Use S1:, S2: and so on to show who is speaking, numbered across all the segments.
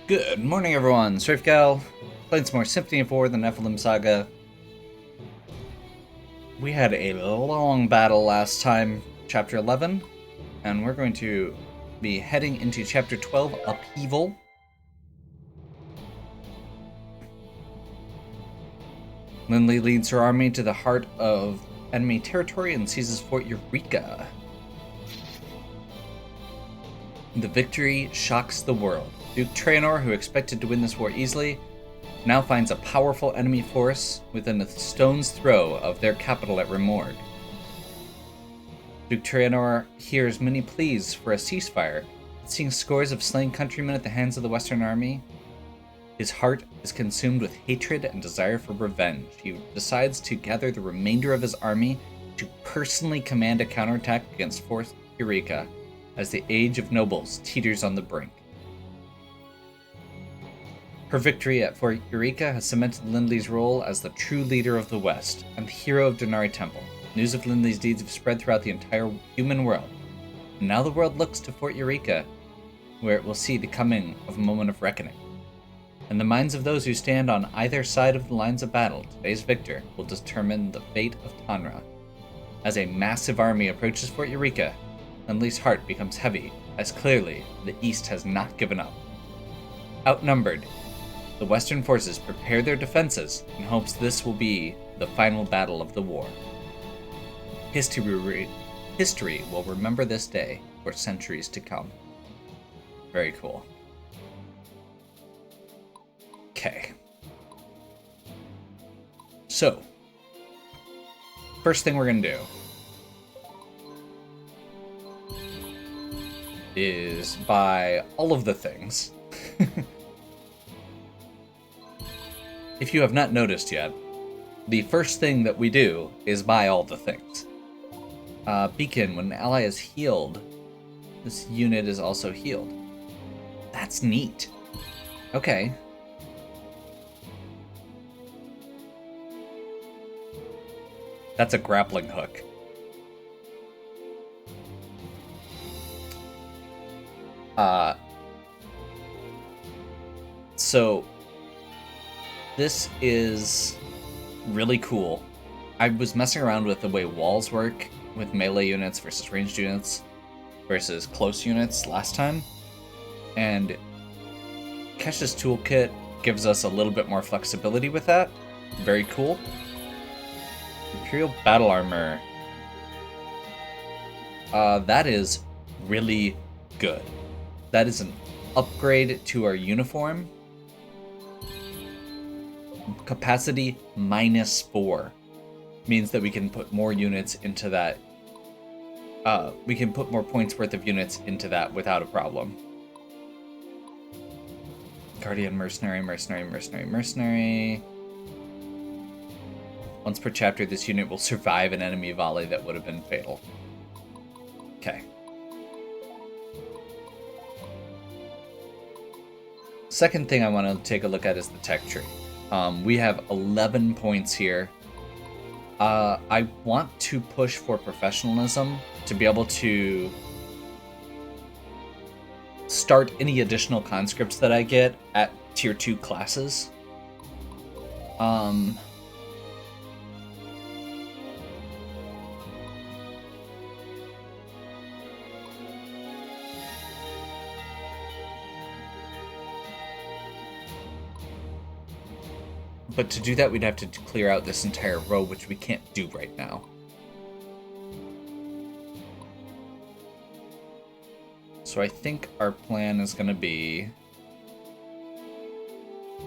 S1: Good morning, everyone. Surfgal, playing some more Symphony for the Nephilim Saga. We had a long battle last time, Chapter 11, and we're going to be heading into Chapter 12, Upheaval. Lindley leads her army to the heart of enemy territory and seizes Fort Eureka. The victory shocks the world. Duke Traenor, who expected to win this war easily, now finds a powerful enemy force within a stone's throw of their capital at Remorg. Duke Traenor hears many pleas for a ceasefire, but seeing scores of slain countrymen at the hands of the Western Army, his heart is consumed with hatred and desire for revenge. He decides to gather the remainder of his army to personally command a counterattack against Fort Eureka, as the Age of Nobles teeters on the brink. Her victory at Fort Eureka has cemented Lindley's role as the true leader of the West and the hero of Denari Temple. News of Lindley's deeds have spread throughout the entire human world, and now the world looks to Fort Eureka, where it will see the coming of a moment of reckoning. In the minds of those who stand on either side of the lines of battle, today's victor will determine the fate of Tanra. As a massive army approaches Fort Eureka, Lindley's heart becomes heavy, as clearly the East has not given up. Outnumbered, the Western forces prepare their defenses in hopes this will be the final battle of the war. History will remember this day for centuries to come. Very cool. Okay. So, first thing we're going to do is buy all of the things. If you have not noticed yet, the first thing that we do is buy all the things. Beacon, when an ally is healed, this unit is also healed. That's neat. Okay. That's a grappling hook. So this is really cool. I was messing around with the way walls work with melee units versus ranged units versus close units last time, and Kesh's toolkit gives us a little bit more flexibility with that. Very cool. Imperial battle armor. That is really good. That is an upgrade to our uniform. Capacity -4 means that we can put more units into that. We can put more points worth of units into that without a problem. Guardian, mercenary. Once per chapter, this unit will survive an enemy volley that would have been fatal. Okay. Second thing I want to take a look at is the tech tree. We have 11 points here. I want to push for professionalism to be able to start any additional conscripts that I get at tier 2 classes. But to do that, we'd have to clear out this entire row, which we can't do right now. So I think our plan is going to be...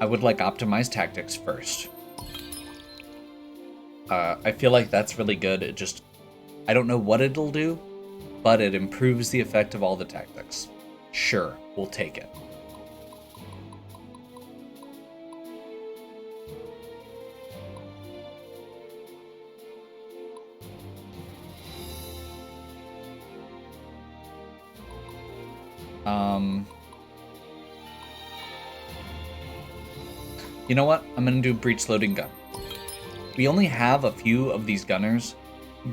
S1: I would like optimized tactics first. I feel like that's really good. It just... I don't know what it'll do, but it improves the effect of all the tactics. Sure, we'll take it. You know what? I'm gonna do a breech loading gun. We only have a few of these gunners,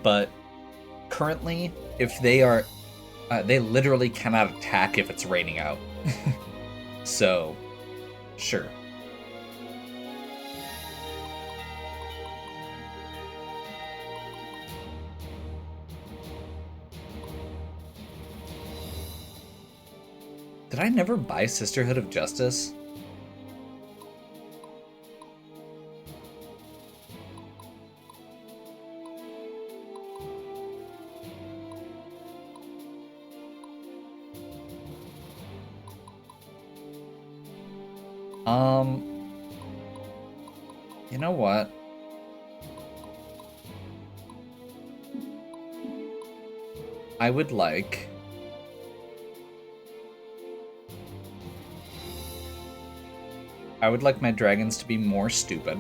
S1: but currently, if they are, they literally cannot attack if it's raining out. So Sure. Did I never buy Sisterhood of Justice? You know what? I would like my dragons to be more stupid.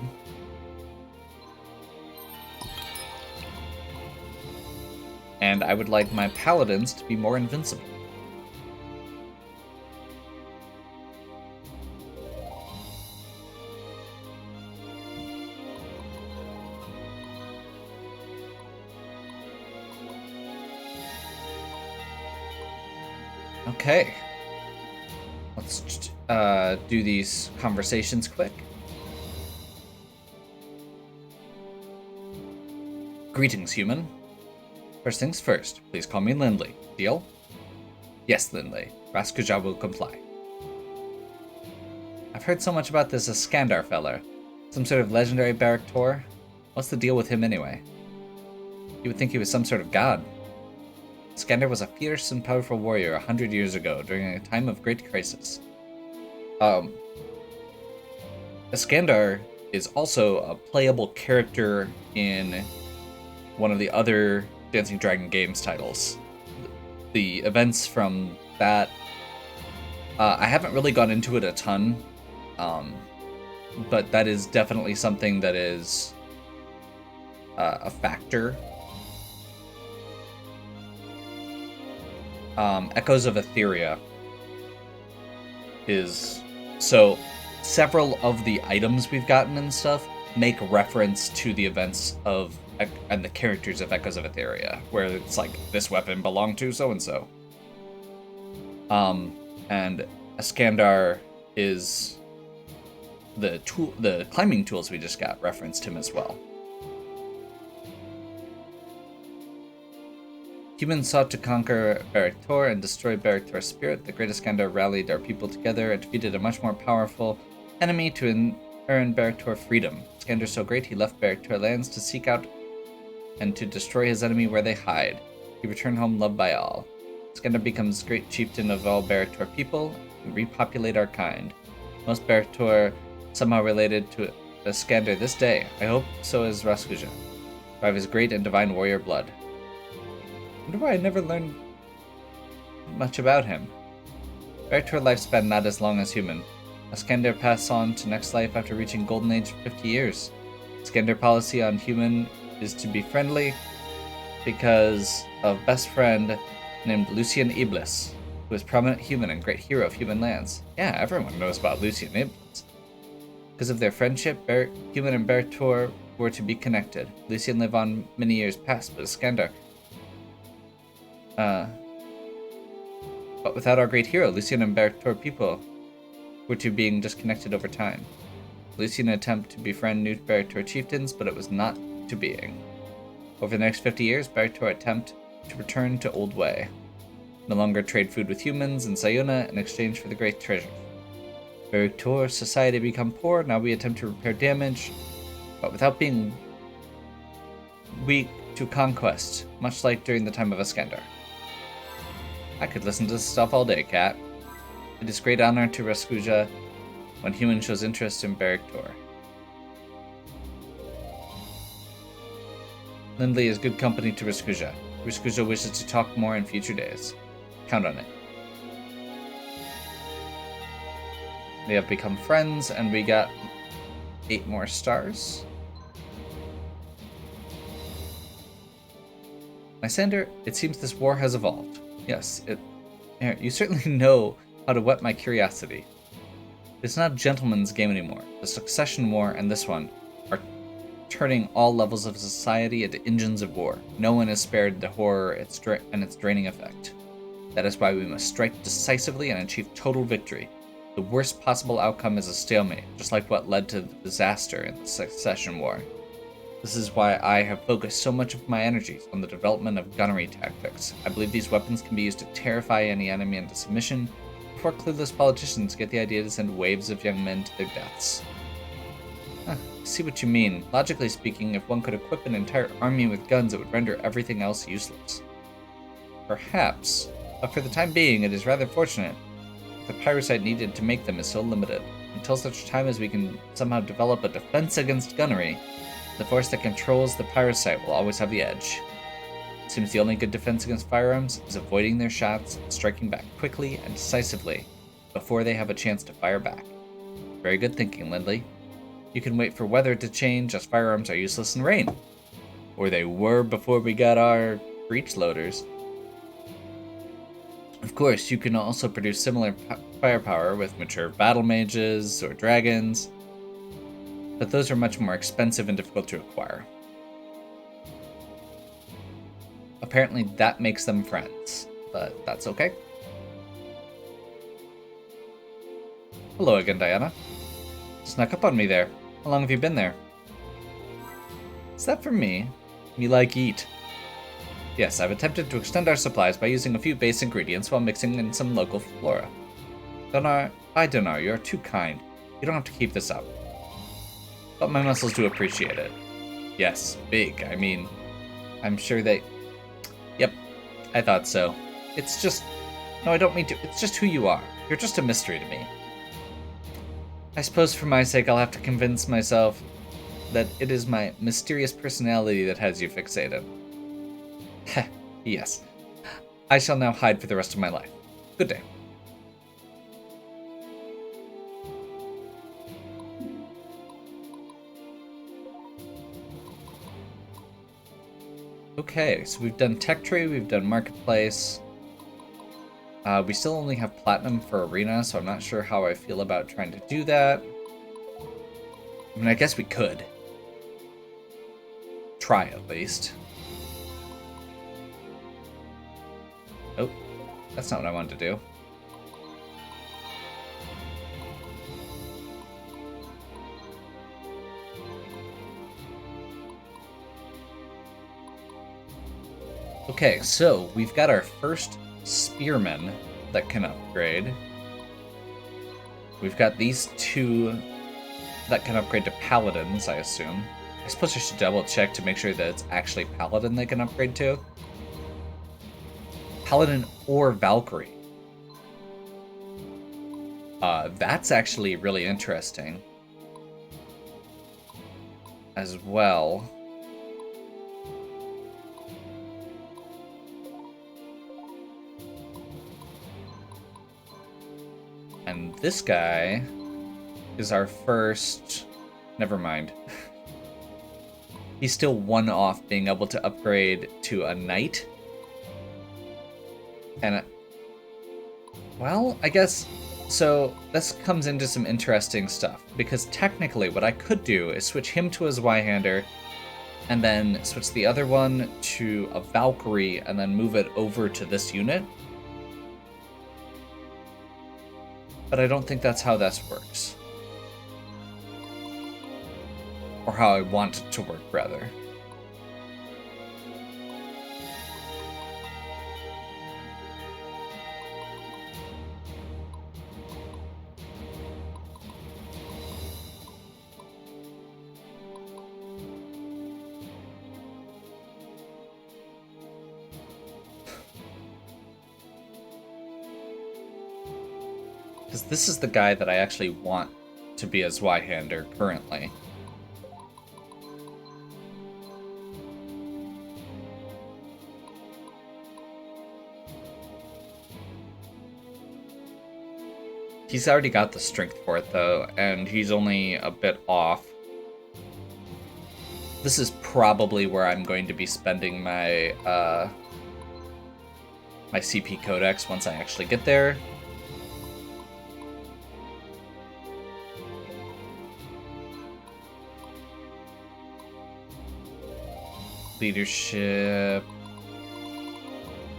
S1: And I would like my paladins to be more invincible. Okay. Let's do these conversations quick. Greetings, human. First things first, please call me Lindley. Deal? Yes, Lindley. Raskuja will comply. I've heard so much about this Iskandar feller. Some sort of legendary barrack tour? What's the deal with him anyway? You would think he was some sort of god. Iskandar was a fierce and powerful warrior 100 years ago, during a time of great crisis. Iskandar is also a playable character in one of the other Dancing Dragon Games titles. The events from that, I haven't really gone into it a ton, but that is definitely something that is a factor. Echoes of Etheria is... So, several of the items we've gotten and stuff make reference to the events of and the characters of Echoes of Etheria, where it's like, this weapon belonged to so-and-so. And Iskandar is... The climbing tools we just got referenced him as well. Humans sought to conquer Barrack-Tor and destroy Barrack-Tor's spirit. The great Iskandar rallied our people together and defeated a much more powerful enemy to earn Barrack-Tor freedom. Iskandar so great he left Barrack-Tor lands to seek out and to destroy his enemy where they hide. He returned home loved by all. Iskandar becomes great chieftain of all Barrack-Tor people and repopulate our kind. Most Barrack-Tor somehow related to Iskandar this day. I hope so is Raskuja, by his great and divine warrior blood. I wonder why I never learned much about him. Barrack-Tor lifespan not as long as human. Iskandar passed on to next life after reaching Golden Age 50 years. Iskandar policy on human is to be friendly because of best friend named Lucien Iblis, who is prominent human and great hero of human lands. Yeah, everyone knows about Lucien Iblis. Because of their friendship, human and Barrack-Tor were to be connected. Lucien lived on many years past, but Iskandar... But without our great hero, Lucien and Barrack-Tor people were to being disconnected over time. Lucien attempted to befriend new Barrack-Tor chieftains, but it was not to being. Over the next 50 years, Barrack-Tor attempted to return to old way. No longer trade food with humans in Sayuna in exchange for the great treasure. Barrack-Tor society become poor, now we attempt to repair damage, but without being weak to conquest, much like during the time of Iskandar. I could listen to this stuff all day, Cat. It is great honor to Raskuja when human shows interest in Barrack-Tor. Lindley is good company to Raskuja. Raskuja wishes to talk more in future days. Count on it. They have become friends, and we got 8 more stars. Lysander, it seems this war has evolved. Yes, you certainly know how to whet my curiosity. It's not a gentleman's game anymore. The Succession War and this one are turning all levels of society into engines of war. No one is spared the horror and its draining effect. That is why we must strike decisively and achieve total victory. The worst possible outcome is a stalemate, just like what led to the disaster in the Succession War. This is why I have focused so much of my energies on the development of gunnery tactics. I believe these weapons can be used to terrify any enemy into submission, before clueless politicians get the idea to send waves of young men to their deaths. I see what you mean. Logically speaking, if one could equip an entire army with guns, it would render everything else useless. Perhaps, but for the time being, it is rather fortunate. The pyrosite needed to make them is so limited. Until such time as we can somehow develop a defense against gunnery, the force that controls the pyrosite will always have the edge. It seems the only good defense against firearms is avoiding their shots and striking back quickly and decisively before they have a chance to fire back. Very good thinking, Lindley. You can wait for weather to change, as firearms are useless in rain. Or they were before we got our breech loaders. Of course, you can also produce similar firepower with mature battle mages or dragons, but those are much more expensive and difficult to acquire. Apparently that makes them friends, but that's okay. Hello again, Diana. Snuck up on me there. How long have you been there? Is that for me? Me like eat. Yes, I've attempted to extend our supplies by using a few base ingredients while mixing in some local flora. Donar, you're too kind. You don't have to keep this up. But my muscles do appreciate it. Yes, big. I mean, I'm sure they... Yep, I thought so. It's just... No, I don't mean to. It's just who you are. You're just a mystery to me. I suppose for my sake I'll have to convince myself that it is my mysterious personality that has you fixated. Heh, yes. I shall now hide for the rest of my life. Good day. Okay, so we've done Tech Tree, we've done Marketplace. We still only have Platinum for Arena, so I'm not sure how I feel about trying to do that. I mean, I guess we could. Try, at least. Oh, that's not what I wanted to do. Okay, so we've got our first Spearmen that can upgrade. We've got these two that can upgrade to Paladins, I assume. I suppose I should double check to make sure that it's actually Paladin they can upgrade to. Paladin or Valkyrie. That's actually really interesting as well. And this guy is our first... Never mind. He's still one off being able to upgrade to a knight. And, well, I guess... So, this comes into some interesting stuff. Because technically, what I could do is switch him to a Zweihander, and then switch the other one to a Valkyrie, and then move it over to this unit. But I don't think that's how this works. Or how I want it to work, rather. Because this is the guy that I actually want to be a Zweihander currently. He's already got the strength for it, though, and he's only a bit off. This is probably where I'm going to be spending my my CP Codex once I actually get there. Leadership.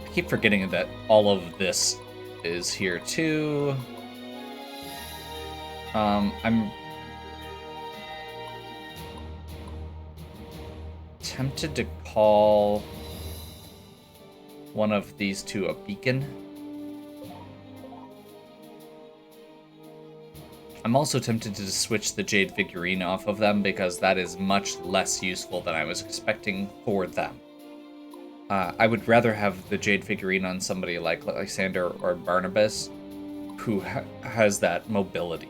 S1: I keep forgetting that all of this is here too. I'm tempted to call one of these two a beacon. I'm also tempted to switch the Jade figurine off of them because that is much less useful than I was expecting for them. I would rather have the Jade figurine on somebody like Lysander or Barnabas, who has that mobility.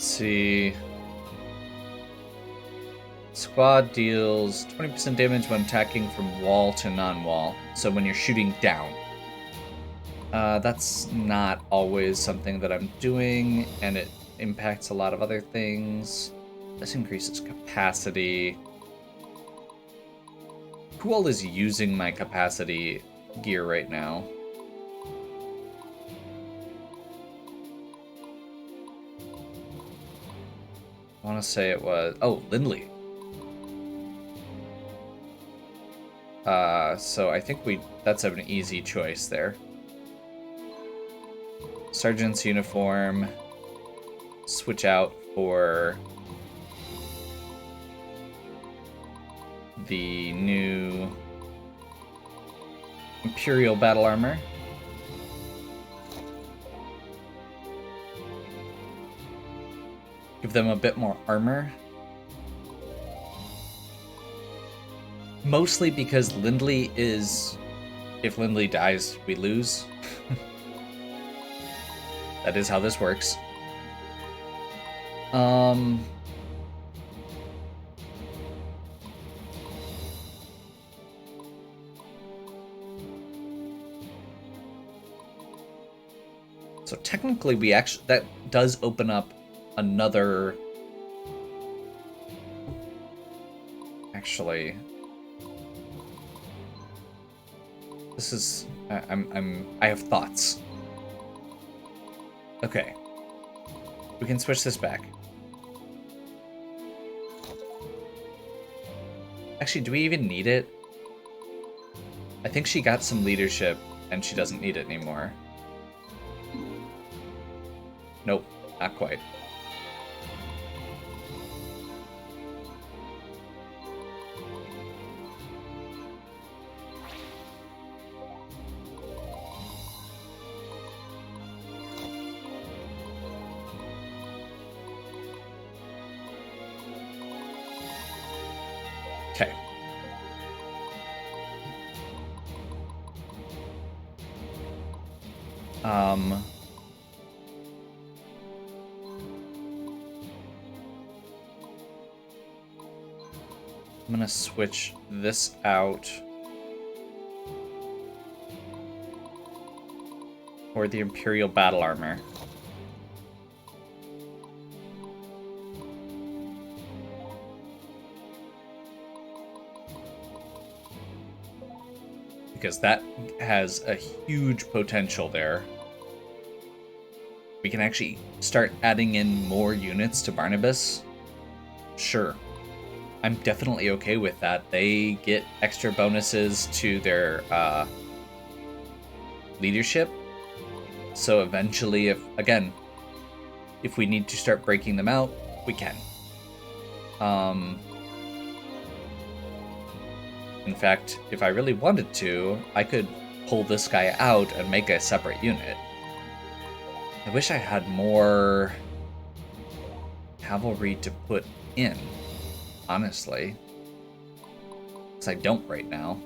S1: See. Squad deals 20% damage when attacking from wall to non-wall. So when you're shooting down. That's not always something that I'm doing, and it impacts a lot of other things. This increases capacity. Who all is using my capacity gear right now? I want to say it was... Oh, Lindley. So I think that's an easy choice there. Sergeant's uniform. Switch out for the new Imperial battle armor. Give them a bit more armor. Mostly because Lindley is... If Lindley dies, we lose. That is how this works. So technically we actually... That does open up another... Actually... This is... I have thoughts. Okay. We can switch this back. Actually, do we even need it? I think she got some leadership, and she doesn't need it anymore. Nope, not quite. Okay. I'm gonna switch this out for the Imperial battle armor. Because that has a huge potential there. We can actually start adding in more units to Barnabas. Sure. I'm definitely okay with that. They get extra bonuses to their leadership. So eventually, if we need to start breaking them out, we can. In fact, if I really wanted to, I could pull this guy out and make a separate unit. I wish I had more cavalry to put in, honestly. Because I don't right now.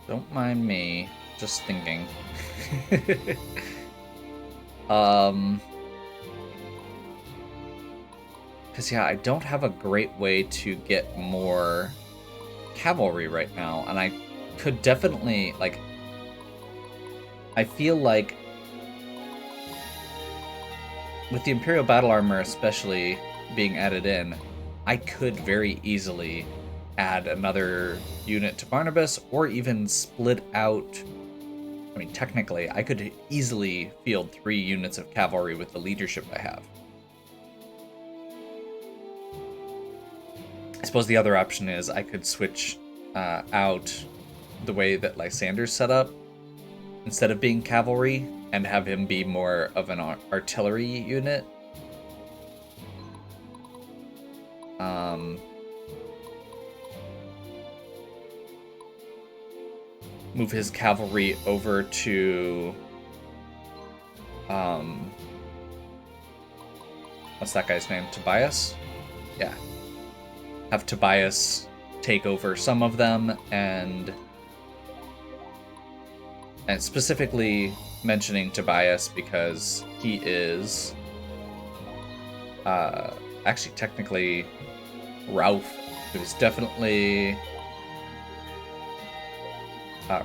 S1: Don't mind me. Just thinking. Because, yeah, I don't have a great way to get more cavalry right now, and I could definitely, like, I feel like with the Imperial Battle Armor especially being added in, I could very easily add another unit to Barnabas, or even split out. I mean, technically, I could easily field 3 units of cavalry with the leadership I have. I suppose the other option is I could switch out the way that Lysander's set up, instead of being cavalry, and have him be more of an artillery unit. Move his cavalry over to what's that guy's name? Tobias? Yeah. Have Tobias take over some of them, and specifically mentioning Tobias because he is actually technically Ralph, who's definitely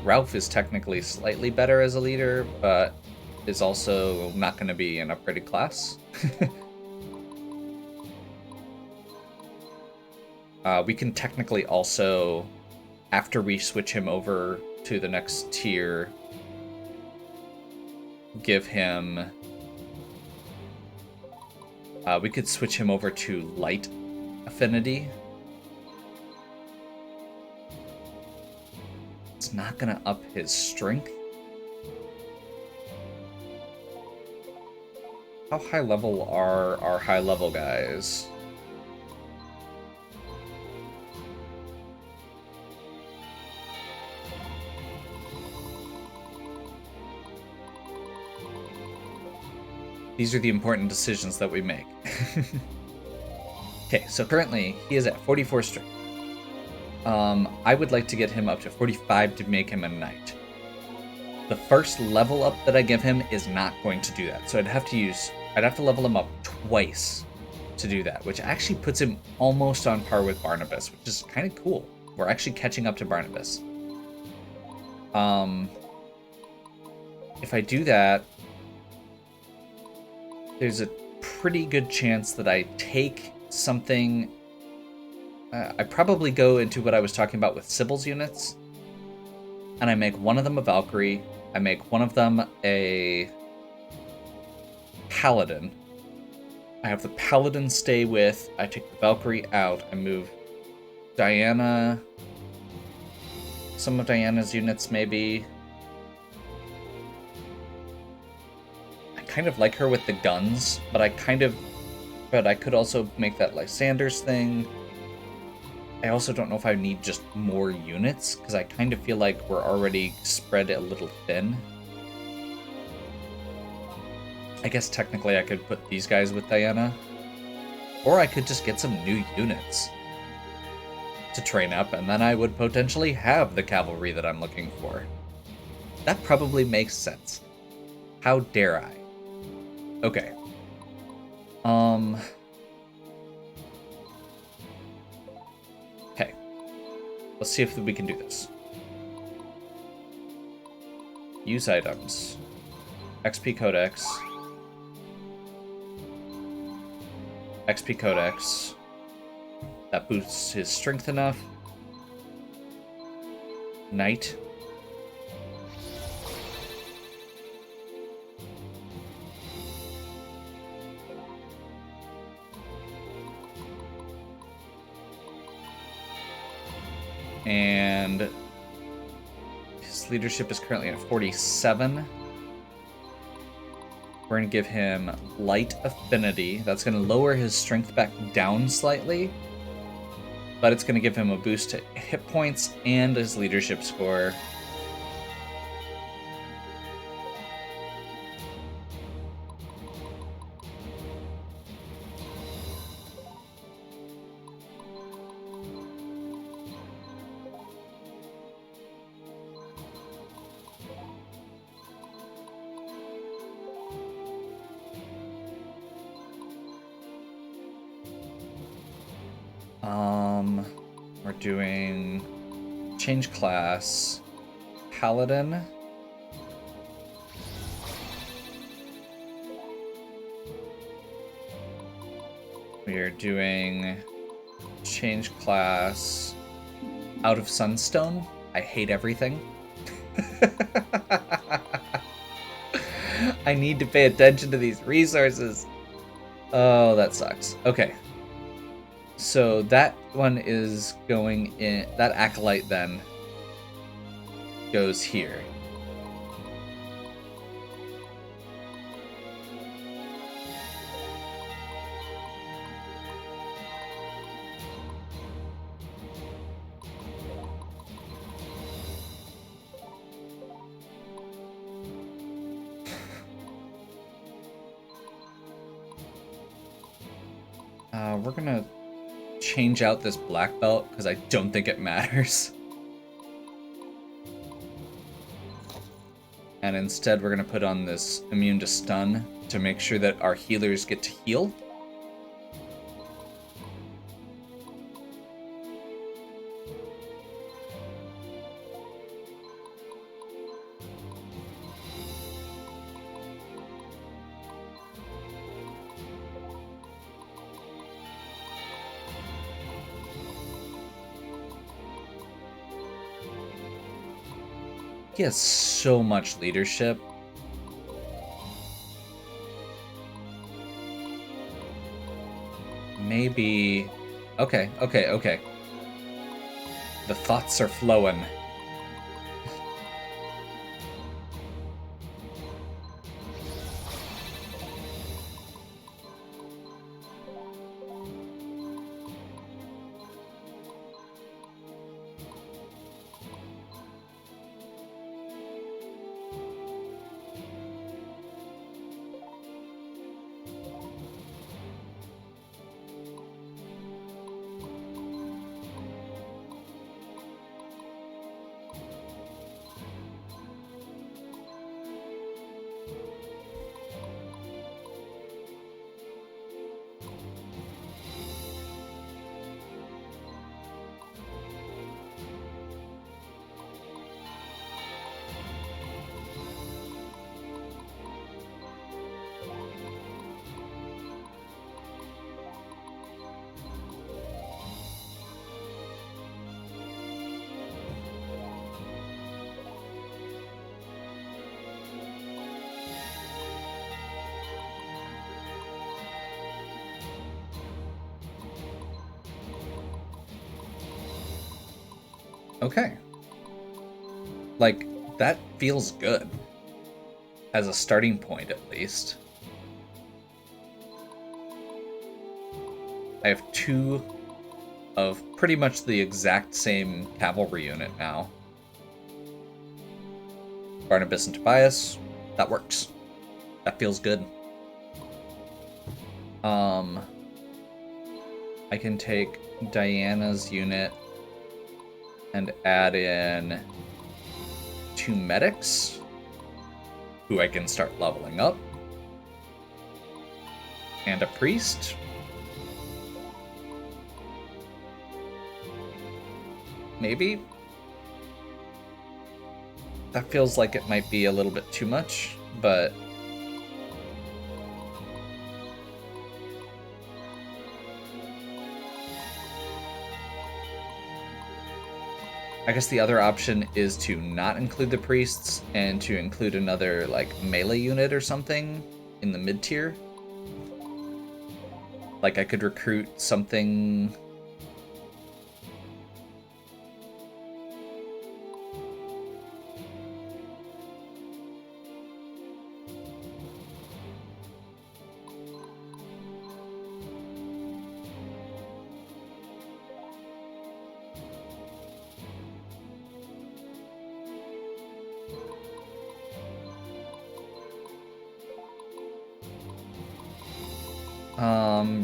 S1: Ralph is technically slightly better as a leader, but is also not going to be an upgraded class. We can technically also, after we switch him over to the next tier, give him... we could switch him over to light affinity. It's not going to up his strength. How high level are our high level guys? These are the important decisions that we make. Okay, so currently he is at 44 strength. I would like to get him up to 45 to make him a knight. The first level up that I give him is not going to do that, so I'd have to level him up twice to do that, which actually puts him almost on par with Barnabas, which is kind of cool. We're actually catching up to Barnabas. If I do that, there's a pretty good chance that I take something... I probably go into what I was talking about with Sybil's units, and I make one of them a Valkyrie, I make one of them a Paladin. I have the Paladin stay with, I take the Valkyrie out, I move Diana, some of Diana's units maybe. I kind of like her with the guns, but I could also make that Lysander's thing. I also don't know if I need just more units, because I kind of feel like we're already spread a little thin. I guess technically I could put these guys with Diana. Or I could just get some new units to train up, and then I would potentially have the cavalry that I'm looking for. That probably makes sense. How dare I? Okay. Okay. Let's see if we can do this. Use items. XP Codex. XP Codex. That boosts his strength enough. Knight. And his leadership is currently at 47. We're going to give him light affinity. That's going to lower his strength back down slightly, but it's going to give him a boost to hit points and his leadership score. We're doing change class, paladin. We are doing change class out of sunstone. I hate everything. I need to pay attention to these resources. Oh, that sucks. Okay. So that one is going in, that acolyte then goes here. We're gonna change out this black belt because I don't think it matters. And instead we're gonna put on this immune to stun to make sure that our healers get to heal. He has so much leadership. Maybe... Okay. The thoughts are flowing. Okay. Like, that feels good. As a starting point, at least. I have 2 of pretty much the exact same cavalry unit now. Barnabas and Tobias, that works. That feels good. I can take Diana's unit and add in 2 medics, who I can start leveling up, and a priest. Maybe? That feels like it might be a little bit too much, but... I guess the other option is to not include the priests and to include another, like, melee unit or something in the mid-tier. Like, I could recruit something...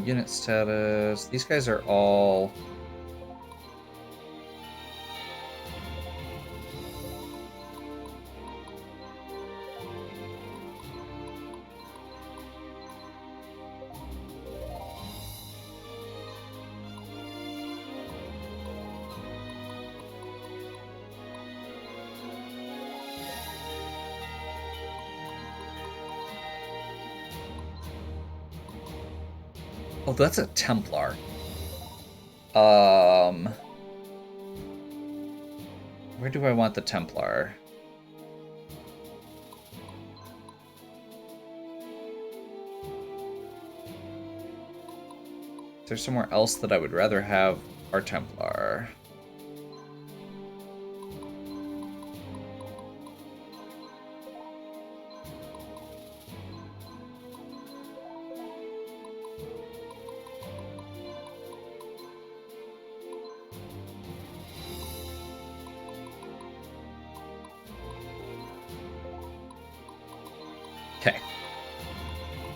S1: Unit status. These guys are all... Oh, that's a Templar. Where do I want the Templar? Is there somewhere else that I would rather have our Templar? Okay.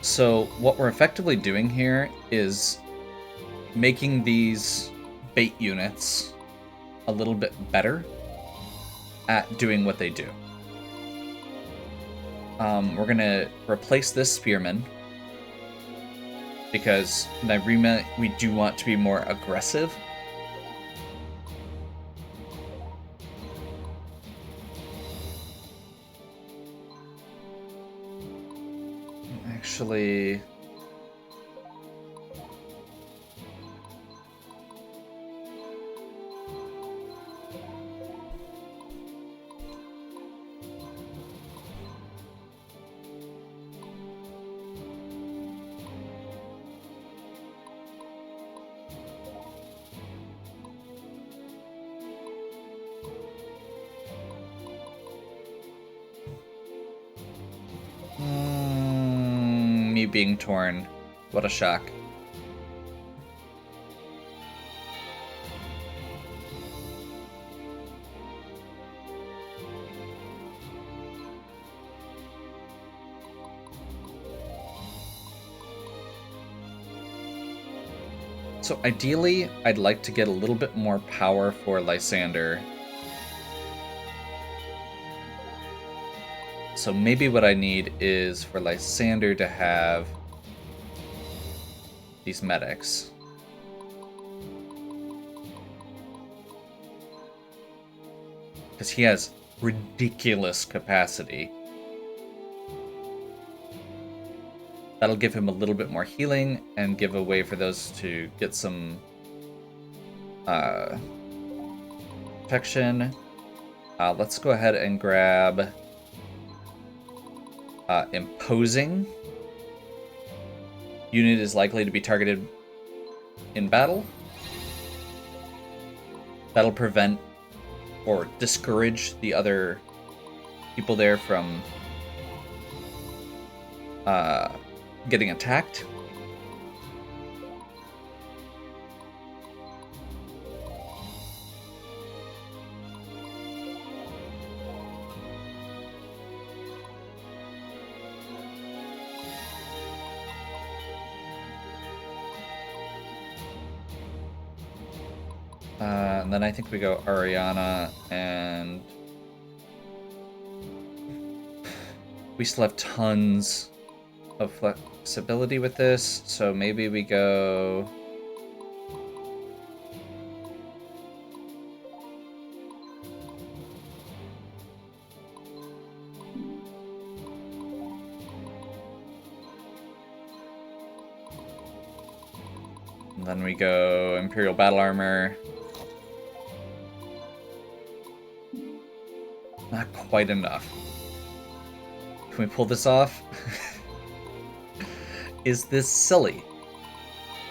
S1: So what we're effectively doing here is making these bait units a little bit better at doing what they do. We're gonna replace this spearman because Nyrima, we do want to be more aggressive. Actually, me being torn. What a shock. So ideally, I'd like to get a little bit more power for Lysander. So maybe what I need is for Lysander to have these medics. Because he has ridiculous capacity. That'll give him a little bit more healing and give a way for those to get some protection. Let's go ahead and grab Imposing. Unit is likely to be targeted in battle. That'll prevent or discourage the other people there from getting attacked. And then I think we go Ariana, and we still have tons of flexibility with this, so maybe we go and then we go Imperial Battle Armor. Not quite enough. Can we pull this off? Is this silly?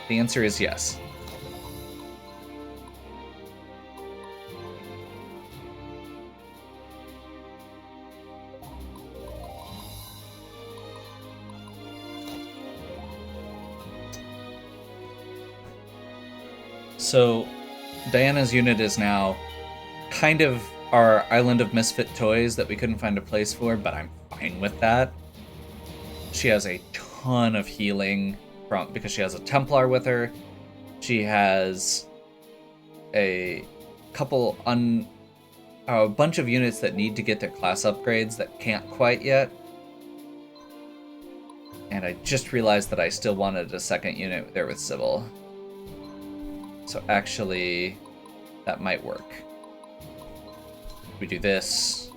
S1: The answer is yes. So, Diana's unit is now kind of our island of misfit toys that we couldn't find a place for, but I'm fine with that. She has a ton of healing because she has a Templar with her. She has a bunch of units that need to get their class upgrades that can't quite yet. And I just realized that I still wanted a second unit there with Sybil. So actually, that might work. We do this.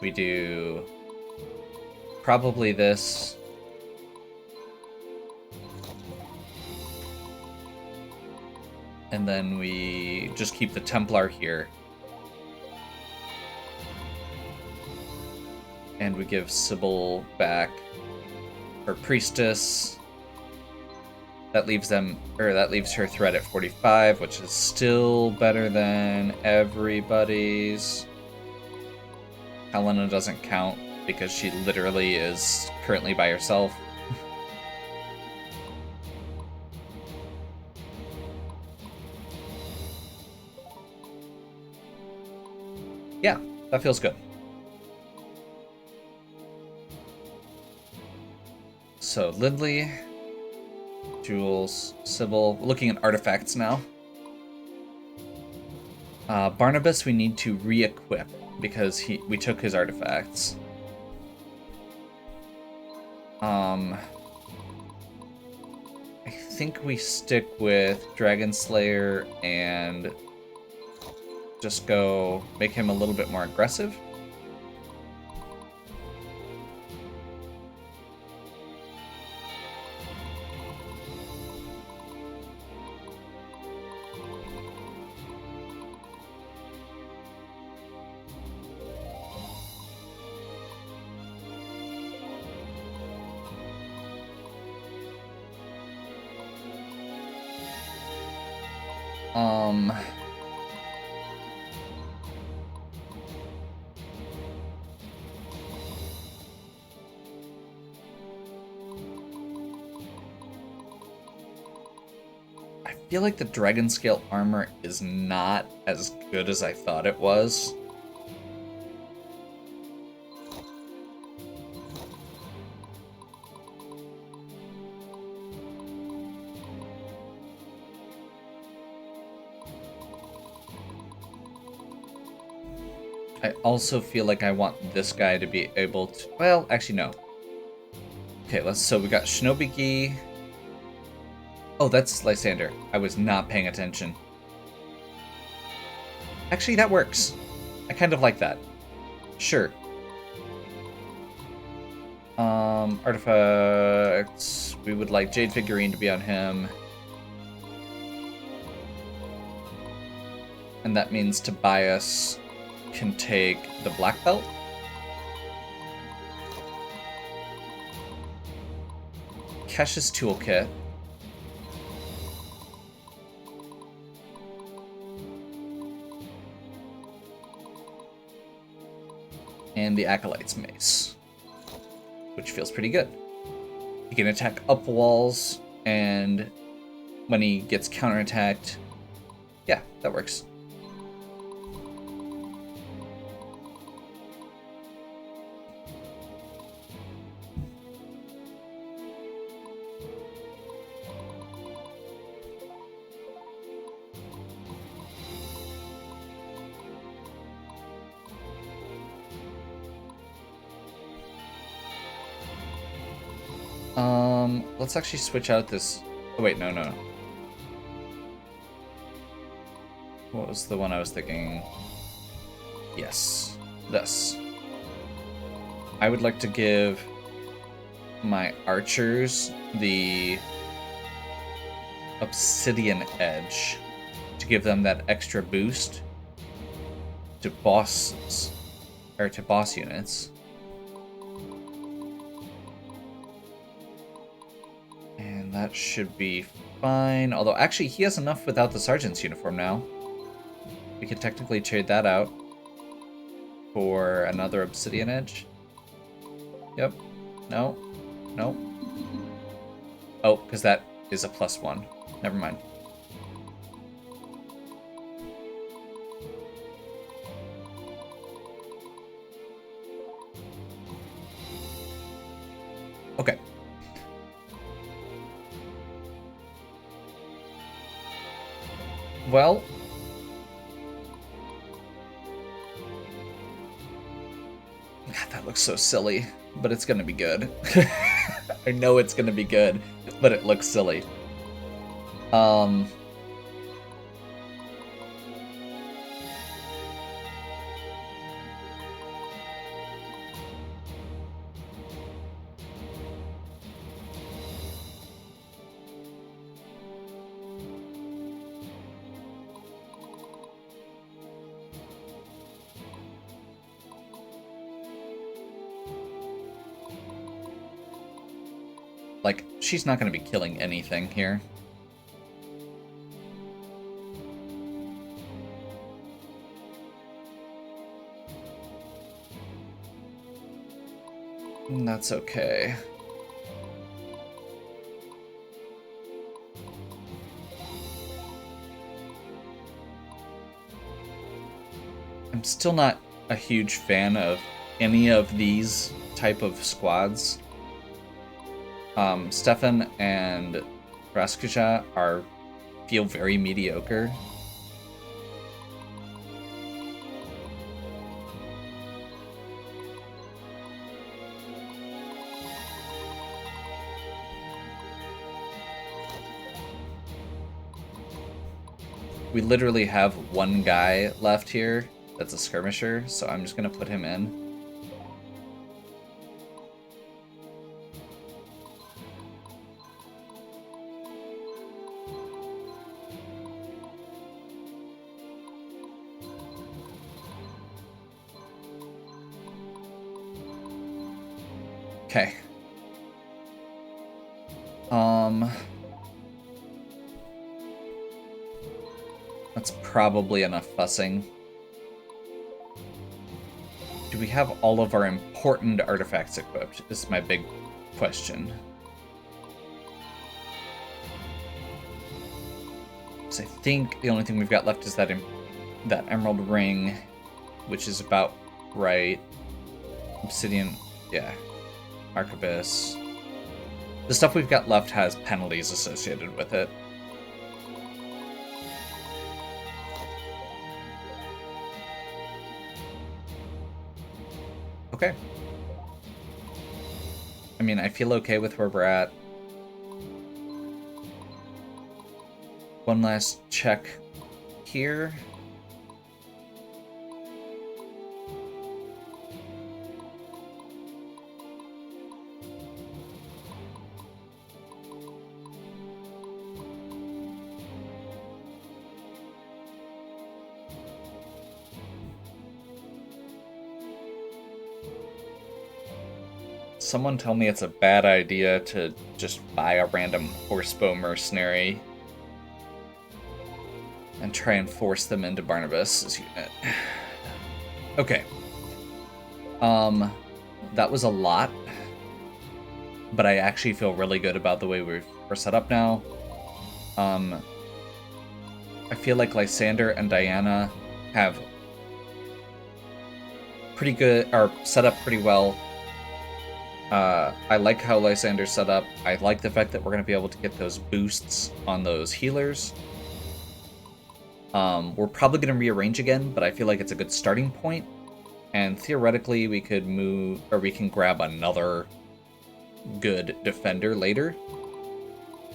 S1: We do probably this. And then we just keep the Templar here. And we give Sybil back her Priestess. That leaves her threat at 45, which is still better than everybody's. Helena doesn't count because she literally is currently by herself. Yeah, that feels good. So Lindley, Jules, Sybil. Looking at artifacts now. Barnabas we need to re-equip because we took his artifacts. I think we stick with Dragon Slayer and just go make him a little bit more aggressive. I feel like the Dragon Scale armor is not as good as I thought it was. I also feel like I want this guy to be able to... Well, actually, no. Okay, so we got Shinobi Gi. Oh, that's Lysander. I was not paying attention. Actually, that works. I kind of like that. Sure. Artifacts. We would like Jade Figurine to be on him. And that means Tobias can take the black belt. Kesh's toolkit. And the Acolyte's mace, which feels pretty good. He can attack up walls, and when he gets counterattacked, yeah, that works. Let's actually switch out this... Oh, wait, no. What was the one I was thinking? Yes, this. I would like to give my archers the Obsidian Edge to give them that extra boost to boss units. That should be fine. Although, actually, he has enough without the sergeant's uniform now. We could technically trade that out for another Obsidian Edge. Yep. No. Oh, because that is a +1. Never mind. Okay. Well, God, that looks so silly, but it's gonna be good. I know it's gonna be good, but it looks silly. like, she's not going to be killing anything here. And that's okay. I'm still not a huge fan of any of these type of squads. Stefan and Raskuja feel very mediocre. We literally have one guy left here that's a skirmisher, so I'm just gonna put him in. Okay. That's probably enough fussing. Do we have all of our important artifacts equipped? Is my big question. So I think the only thing we've got left is that emerald ring, which is about right. Obsidian, yeah. Arquebus. The stuff we've got left has penalties associated with it. Okay. I mean, I feel okay with where we're at. One last check here. Someone tell me it's a bad idea to just buy a random horsebow mercenary and try and force them into Barnabas' unit. Okay. That was a lot, but I actually feel really good about the way we're set up now. I feel like Lysander and Diana have pretty good, are set up pretty well. I like how Lysander's set up. I like the fact that we're going to be able to get those boosts on those healers. We're probably going to rearrange again, but I feel like it's a good starting point. And theoretically, we could move, or we can grab another good defender later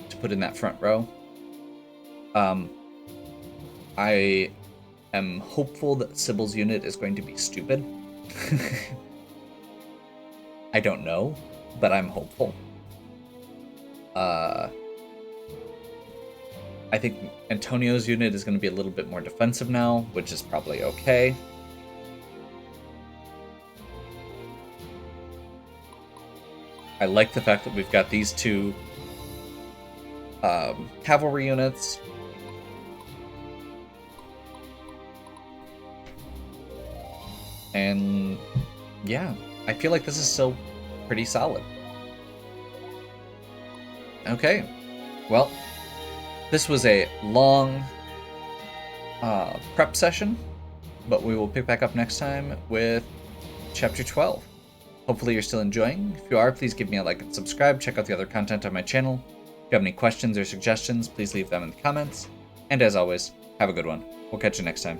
S1: to put in that front row. I am hopeful that Sybil's unit is going to be stupid. I don't know, but I'm hopeful. I think Antonio's unit is going to be a little bit more defensive now, which is probably okay. I like the fact that we've got these two cavalry units. And yeah, I feel like this is still pretty solid. Okay, well, this was a long prep session, but we will pick back up next time with Chapter 12. Hopefully you're still enjoying. If you are, please give me a like and subscribe. Check out the other content on my channel. If you have any questions or suggestions, please leave them in the comments. And as always, have a good one. We'll catch you next time.